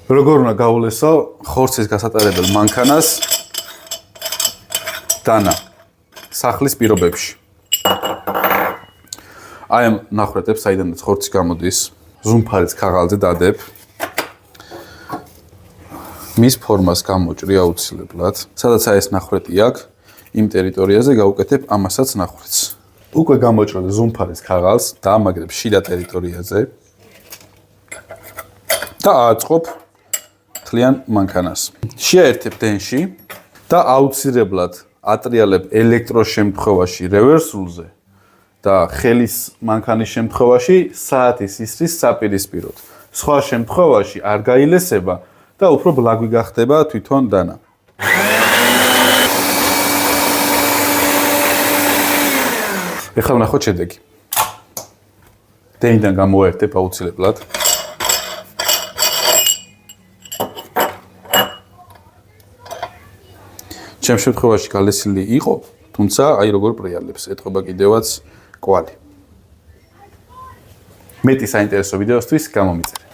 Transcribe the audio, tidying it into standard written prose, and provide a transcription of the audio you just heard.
როგორ უნდა გავლესო ხორცის გასატარებელ მანქანას დანა სახლის პირობებში. აი ამ ნახრეთებს, საიდანაც ხორცი გამოდის, ზუმფარიც ქაღალდზე დადებ. მის ფორმას გამოჭრი აუცილებლად. სადაც აი ეს ნახრეთი აქვს, იმ ტერიტორიაზე გავუკეთებ ამასაც ნახრეთს. უკვე გამოჭრილ ზუმფარის ქაღალდს დაამაგრებ შიდა ტერიტორიაზე და აწყობ მთლიან მანქანას. შეაერთებ დენში და აუცილებლად ატრიალებ ელექტროს შემთხვევაში რევერსულზე და ხელის მანქანის შემთხვევაში საათის ისრის საპირისპიროდ. სხვა შემთხვევაში არ გაილესება და უფრო ბლაგვი გახდება თვითონ დანა. ეხლა ვნახოთ შედეგი. დენიდან გამოვაერთებ აუცილებლად. ჩემ შემთხვევაში გალესილი იყო, თუმცა აი როგორ პრიალებს, ეთყობა კიდევაც კვალი. მეტი საინტერესო ვიდეოსთვის გამომიწერე.